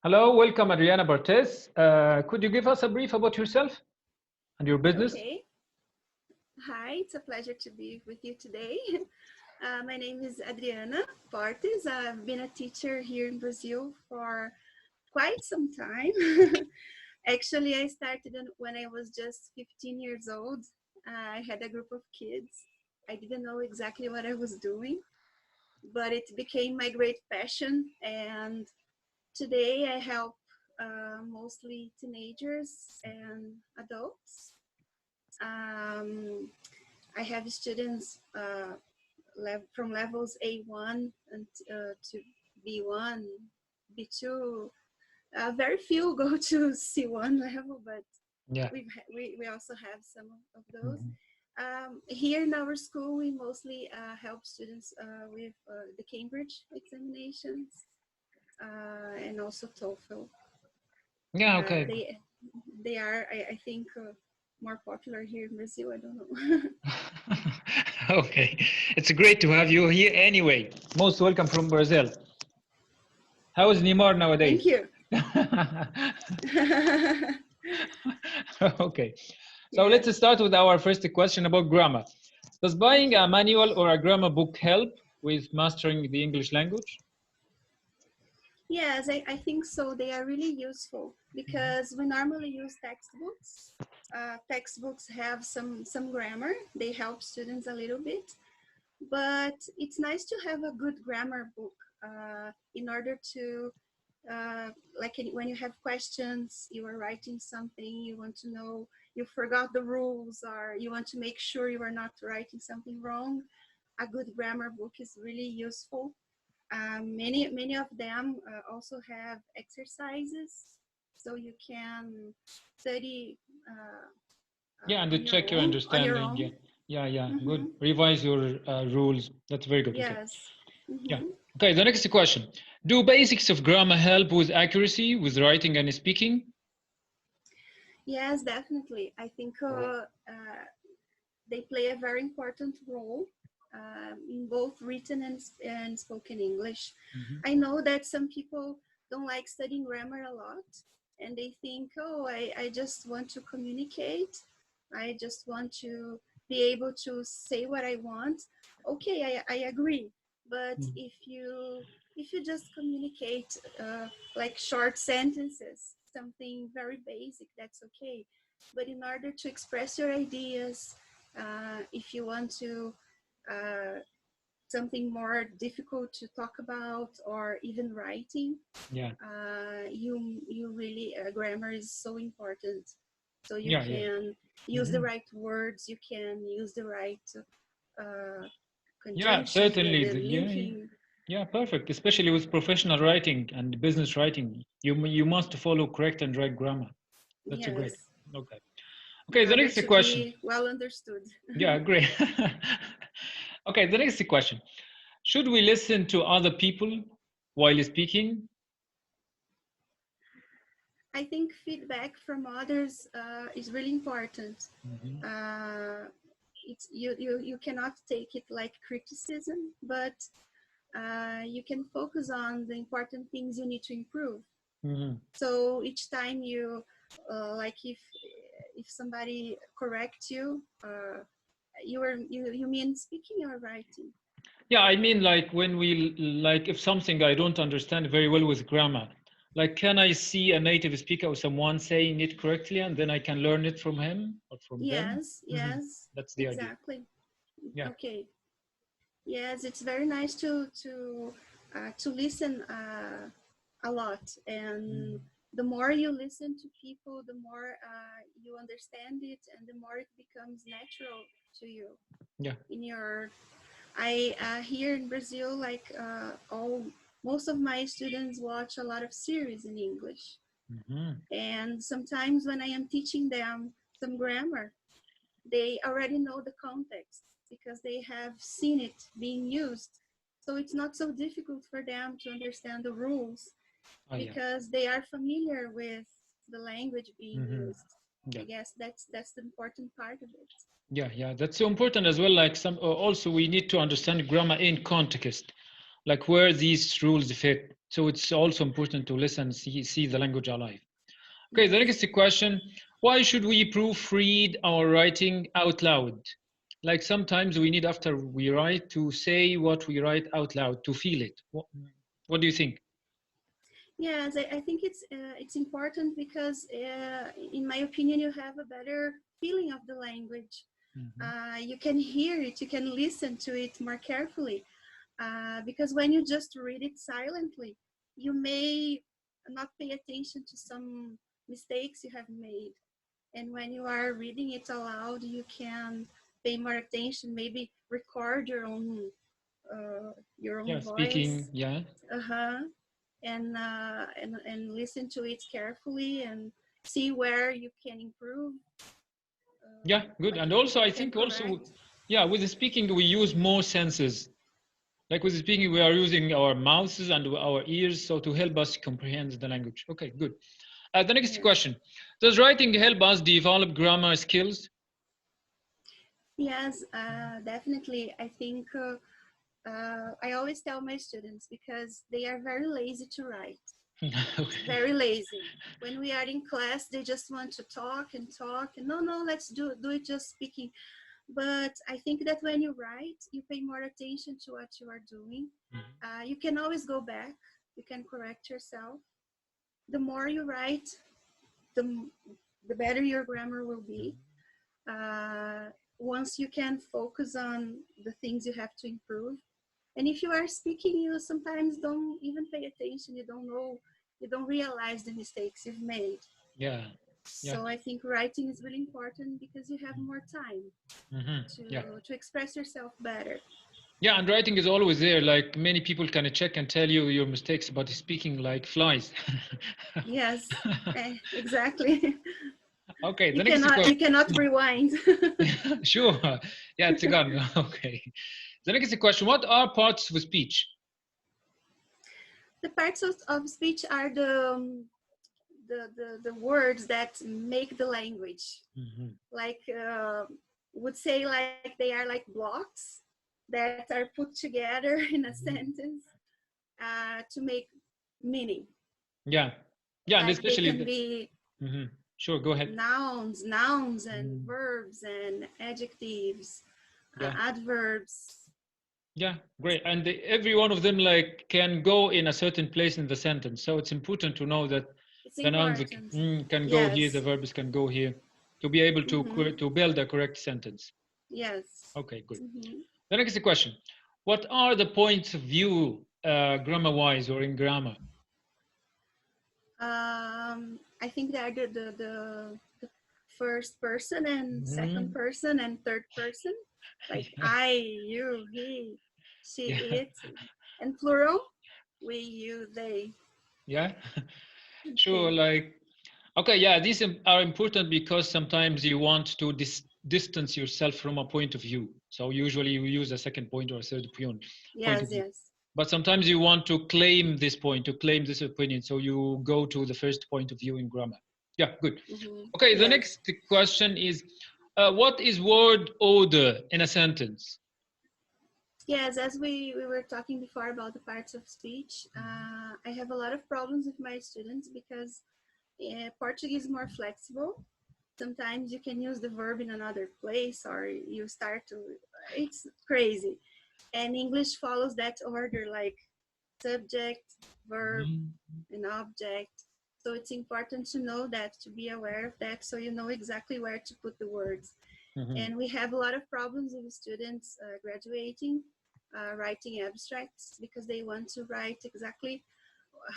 Hello, welcome Adriana Bartes. Could you give us a brief about yourself and your business? Okay. Hi, it's a pleasure to be with you today. My name is Adriana Bartes. I've been a teacher here in Brazil for quite some time. Actually, I started when I was just 15 years old. I had a group of kids. I didn't know exactly what I was doing, but it became my great passion. And today I help mostly teenagers and adults. Um, I have students from levels A1 and to B1, B2. Very few go to C1 level, but Yeah. we also have some of those. Mhm. Here in our school, we mostly help students with the Cambridge examinations and also TOEFL. Yeah, okay. They are, I think, more popular here in Brazil. I don't know. Okay. It's great to have you here anyway. Most welcome from Brazil. How is Neymar Thank nowadays? you. Okay. So Yes. let's start with our first question about grammar. Does buying a Okay. manual or a grammar book help with mastering the English language? Yes, I think so. They are really useful because we normally use textbooks. Textbooks have some grammar. They help students a little bit, but it's nice to have a good grammar book in order to like when you have questions, you are writing something, you want to know, you forgot the rules, or you want to make sure you are not writing something wrong. A good grammar book is really useful. Many of them also have exercises, so you can study Yeah, and to on your check your own. On your understanding. Yeah, own. yeah, yeah. Good. Mm-hmm. Revise your rules. That's very good. Okay. Yes. Yeah. Mm-hmm. Okay. The next question: do basics of grammar help with accuracy with writing and speaking? Yes, definitely. I think they play a very important role in both written and spoken English. Mhm. I know that some people don't like studying grammar a lot, and they think, oh, I just want to communicate. I just want to be able to say what I want. Okay, I agree. But Mm. if you just communicate like short sentences, something very basic, that's okay. But in order to express your ideas, if you want to uh, something more difficult to talk about, or even writing, Yeah. you really grammar is so important. So you Yeah. Yeah. can use the Mhm. right words, you can use the right uh, Yeah. conjunctions, Certainly. the Yeah. Yeah. linking. Yeah, perfect. Especially with professional writing and business writing, you must follow correct and right grammar. That's a great. Yes, Okay. in Okay. The order next to question. be well understood. Yeah, great. Okay. The next question: should we listen to other people while speaking? I think feedback from others is really important. Mhm. Uh, you cannot take it like criticism, but you can focus on the important things you need to improve. Mhm. So each time you like if somebody corrects you, you mean speaking or writing? Yeah, I mean, like when we like if something I don't understand very well with grammar, like can I see a native speaker or someone saying it correctly and then I can learn it from him or from them? Yes, Mhm. yes, That's the idea. exactly. Yeah. Okay. Yes, it's very nice to listen a lot, and Mhm. the more you listen to people, the more you understand it, and the more it becomes natural to you. Yeah. In your, I here in Brazil, like all most of my students watch a lot of series in English, Mhm. and sometimes when I am teaching them some grammar, they already know the context because they have seen it being used. So it's not so difficult for them to understand the rules Oh yeah. because they are familiar with the language being Mhm. used. I Yeah. guess that's the important part of it. Yeah, yeah, that's so important as well. Like also we need to understand grammar in context, like where these rules fit. So it's also important to listen, see the language alive. Okay, the Yes. next question, why should we proofread our writing out loud? Like sometimes we need, after we write, to say what we write out loud, to feel it. What do you think? Yes, I think it's important because, in my opinion, you have a better feeling of the language. You can hear it, you can listen to it more carefully. Because when you just read it silently, you may not pay attention to some mistakes you have made. And when you are reading it aloud, you can pay more attention, maybe record your own Yeah, voice. speaking, yeah. Uh-huh. And listen to it carefully and see where you can improve, Yeah, good. like And also, you I can think also, correct. yeah, with the speaking, we use more senses. Like with the speaking, we are using our mouths and our ears, so to help us comprehend the language. Okay, good. The next Yes. question, does writing help us develop grammar skills? Yes, definitely. I think I always tell my students because they are very lazy to write, Okay. very lazy. When we are in class, they just want to talk and talk. And no, let's do it just speaking. But I think that when you write, you pay more attention to what you are doing. You can always go back. You can correct yourself. The more you write, the the better your grammar will be. Uh, Once you can focus on the things you have to improve. And if you are speaking, you sometimes don't even pay attention. You don't know, you don't realize the mistakes you've made. Yeah, yeah. So I think writing is really important because you have more time Yeah. to express yourself better. Yeah, and writing is always there. Like many people can check and tell you your mistakes, but speaking like flies. Yes, exactly. Okay, You the next cannot question. you cannot rewind. Sure. Yeah, it's a gun. Okay. The next question, what are parts of speech? The parts of speech are the words that make the language. Like would say like they are like blocks that are put together in a sentence to make meaning. Yeah. Yeah, and Like they especially can the, be sure, go ahead. nouns and verbs and adjectives, Yeah. adverbs. Yeah, great. And every one of them like can go in a certain place in the sentence. So it's important to know that It's the nouns important. can go here, the Yes. verbs can go here, to be able to Mm-hmm. to build a correct sentence. Yes. Okay, good. Mm-hmm. The next question: what are the points of view, grammar-wise or in grammar? I think they are the first person and second person and third person, like Yeah, I, you, he, she, yeah, it, and plural, we, you, they. yeah. Sure. Okay. Like, okay, yeah, these are important because sometimes you want to distance yourself from a point of view. So usually you use a second point or a third point of Yes, view. yes. But sometimes you want to claim this point, to claim this opinion. So you go to the first point of view in grammar. Yeah, good. Mm-hmm. Okay, the Yes. next question is, what is word order in a sentence? Yes, as we were talking before about the parts of speech, I have a lot of problems with my students because Portuguese is more flexible. Sometimes you can use the verb in another place or you start to, it's crazy. And English follows that order like subject, verb, and object. So it's important to know that, to be aware of that, so you know exactly where to put the words. And we have a lot of problems with students graduating, writing abstracts because they want to write exactly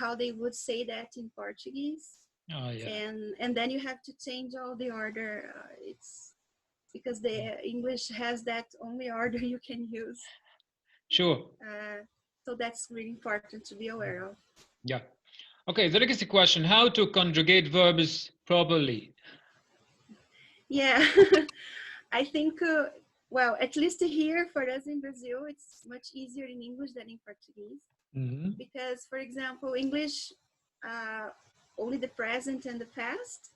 how they would say that in Portuguese. Oh, yeah. And then you have to change all the order. It's because the English has that only order you can use. Sure. So that's really important to be aware of. Yeah. Okay, the next question, how to conjugate verbs properly? Yeah, I think, well, at least here for us in Brazil, it's much easier in English than in Portuguese. Because, for example, English, uh, only the present and the past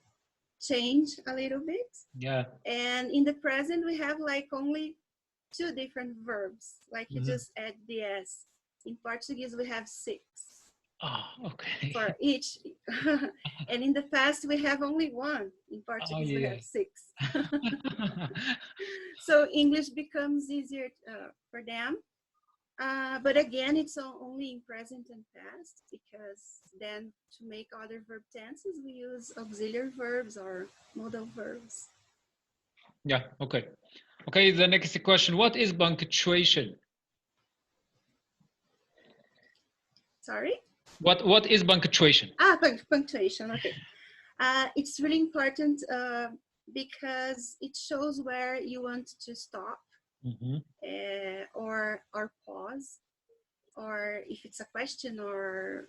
change a little bit. Yeah. And in the present, we have like only two different verbs, like you just add the S. In Portuguese, we have six. Ah, okay. for each. And in the past, we have only one. In Oh, Portuguese, we yeah. have 6. So English becomes easier for them. But again, it's only in present and past, because then to make other verb tenses, we use auxiliary verbs or modal verbs. Yeah, okay. Okay, the next question. What is punctuation? Sorry? What is punctuation? Punctuation, okay. It's really important because it shows where you want to stop or pause, or if it's a question, or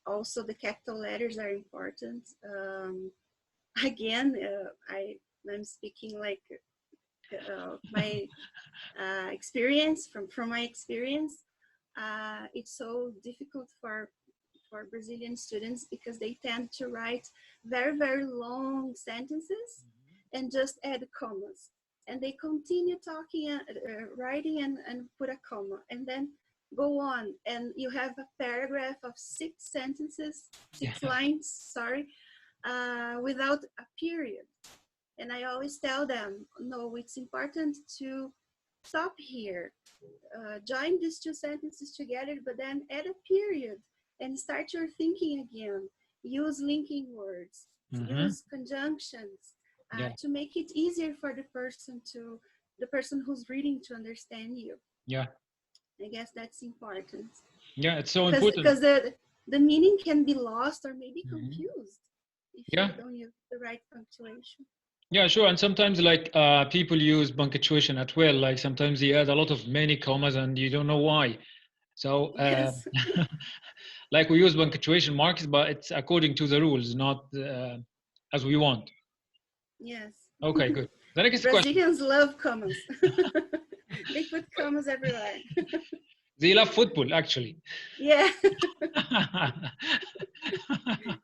also the capital letters are important. Again, I'm speaking like my experience, from my experience. It's so difficult for Brazilian students because they tend to write very, very long sentences and just add commas. And they continue talking, writing, and put a comma, and then go on. And you have a paragraph of 6 sentences, 6 lines, sorry, without a period. And I always tell them, no, it's important to stop here, join these 2 sentences together, but then add a period and start your thinking again. Use linking words, use conjunctions to make it easier for the person who's reading to understand you. Yeah. I guess that's important. Yeah, it's so important. Because the meaning can be lost or maybe confused if you don't use the right punctuation. Yeah, sure. And sometimes like people use punctuation at will. Like sometimes they add a lot of many commas and you don't know why. So yes. like we use punctuation marks, but it's according to the rules, not as we want. Yes. Okay, good. The next Brazilians question. love commas. They put commas everywhere. They love football, actually. Yeah.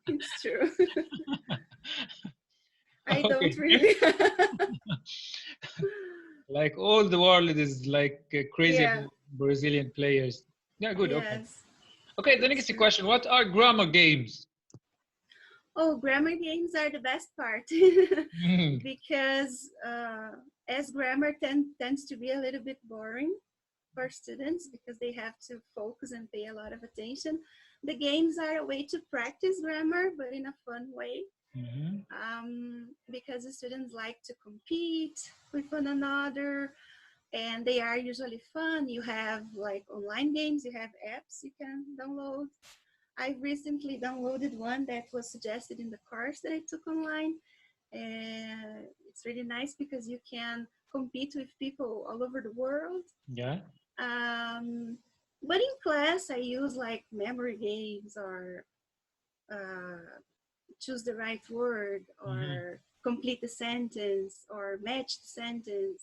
It's true. I don't really. Like all the world is like crazy Brazilian players. Yeah, good. Yes. Okay. Okay, the next question. What are grammar games? Oh, grammar games are the best part because as grammar tends to be a little bit boring for students because they have to focus and pay a lot of attention. The games are a way to practice grammar, but in a fun way. Because the students like to compete with one another, and they are usually fun. You have like online games, you have apps you can download. I recently downloaded one that was suggested in the course that I took online. And it's really nice because you can compete with people all over the world. Yeah. But in class, I use like memory games or choose the right word or complete the sentence or match the sentence.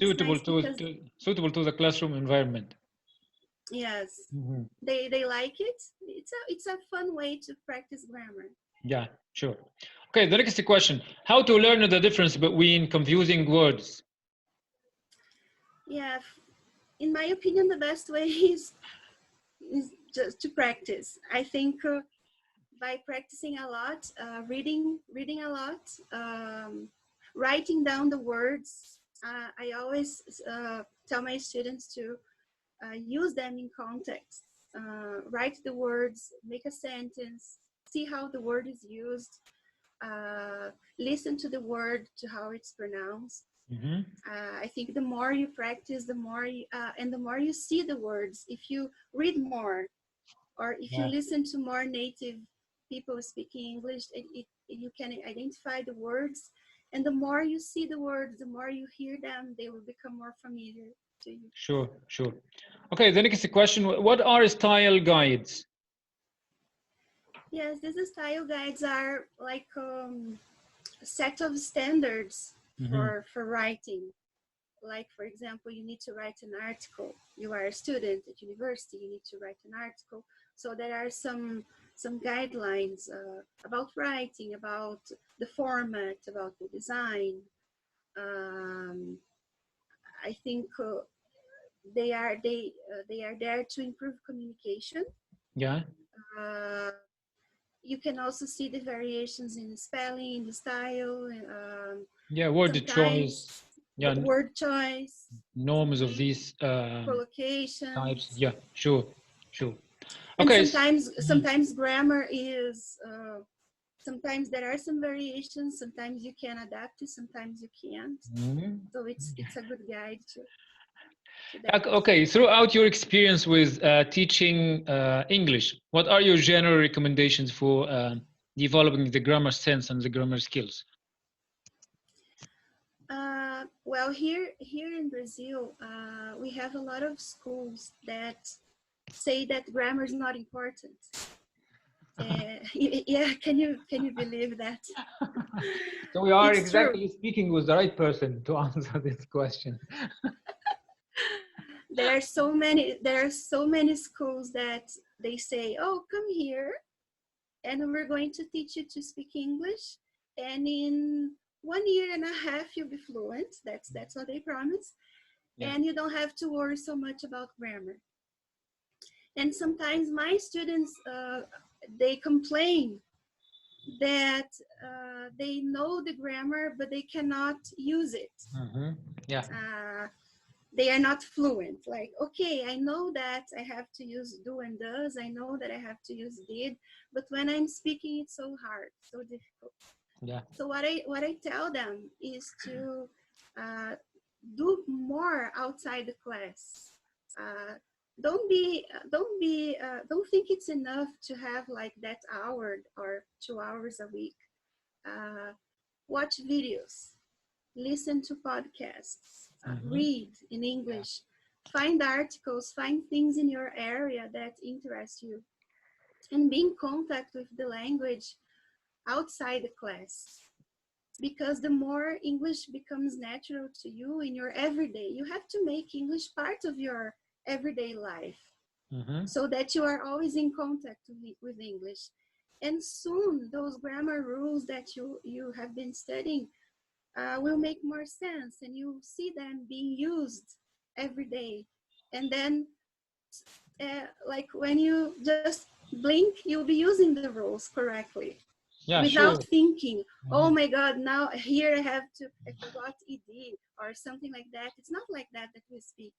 Suitable to the classroom environment. Yes, they like it. It's a fun way to practice grammar. Yeah, sure. Okay, the next question. How to learn the difference between confusing words? Yeah, in my opinion, the best way is just to practice. I think by practicing a lot, reading a lot, writing down the words. I always tell my students to use them in context. Write the words, make a sentence, see how the word is used, listen to the word, to how it's pronounced. I think the more you practice, the more and the more you see the words. If you read more, or if you listen to more native people speaking English, you can identify the words. And the more you see the words, the more you hear them, they will become more familiar to you. Sure, sure. Okay, the next question. What are style guides? Yes, these style guides are like a set of standards for writing. Like, for example, you need to write an article. You are a student at university, you need to write an article. So there are some guidelines about writing, about the format, about the design. I think they are there to improve communication. Yeah. You can also see the variations in spelling, the style, yeah, word sometimes choice. Yeah, word choice, norms of these collocations types. Yeah, sure. and Okay. sometimes grammar is sometimes there are some variations, sometimes you can adapt it, sometimes you can't. So it's a good guide to that. Okay, throughout your experience with teaching English, what are your general recommendations for developing the grammar sense and the grammar skills? Well, here in Brazil, we have a lot of schools that say that grammar is not important. Yeah, can you believe that? So we are It's exactly true. speaking with the right person to answer this question. There are so many schools that they say, "Oh, come here, and we're going to teach you to speak English, and in 1 year and a half you'll be fluent." That's what they promise, Yeah. and you don't have to worry so much about grammar. And sometimes my students they complain that they know the grammar but they cannot use it. Yeah. They are not fluent. Like, okay, I know that I have to use do and does, I know that I have to use did, but when I'm speaking it's so hard, so difficult. Yeah. So what I tell them is to do more outside the class. Don't think it's enough to have like that hour or 2 hours a week. Watch videos, listen to podcasts, read in English, find articles, find things in your area that interest you, and be in contact with the language outside the class. Because the more English becomes natural to you in your everyday, you have to make English part of your everyday life so that you are always in contact with English. And soon those grammar rules that you have been studying will make more sense, and you see them being used every day. And then like when you just blink, you'll be using the rules correctly. Yeah, Without sure. thinking, oh my God, now here I forgot ed or something like that. It's not like that we speak.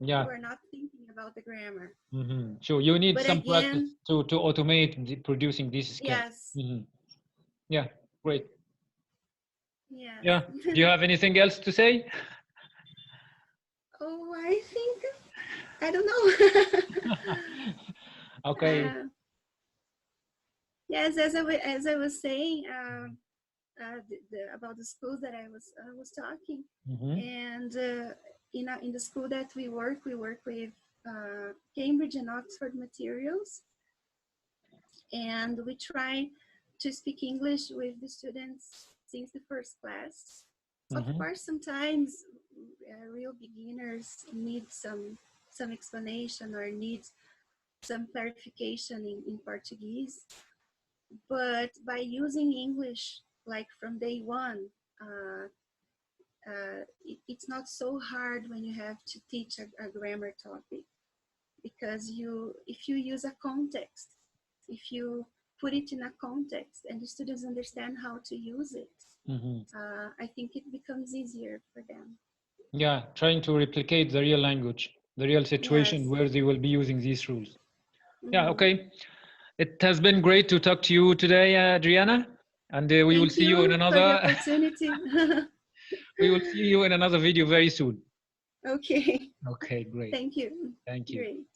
Yeah. You are not thinking about the grammar. Sure, you need But some practice again, to automate producing these skills. yes, Yeah, great. yes. Yeah. Do you have anything else to say? Oh, I think I don't know. Okay. Yes, as I was saying about the schools that I was talking, and in the school that we work with Cambridge and Oxford materials, and we try to speak English with the students since the first class. Of course, sometimes real beginners need some explanation or need some clarification in Portuguese. But by using English like from day one, it's not so hard when you have to teach a grammar topic, because if you use a context, if you put it in a context and the students understand how to use it, I think it becomes easier for them. Yeah, trying to replicate the real language, the real situation where they will be using these rules. Yeah, okay. It has been great to talk to you today, Adriana, and we will see you in for the another. opportunity. We will see you in another video very soon. Okay. Okay, great. Thank you. Thank you. Great.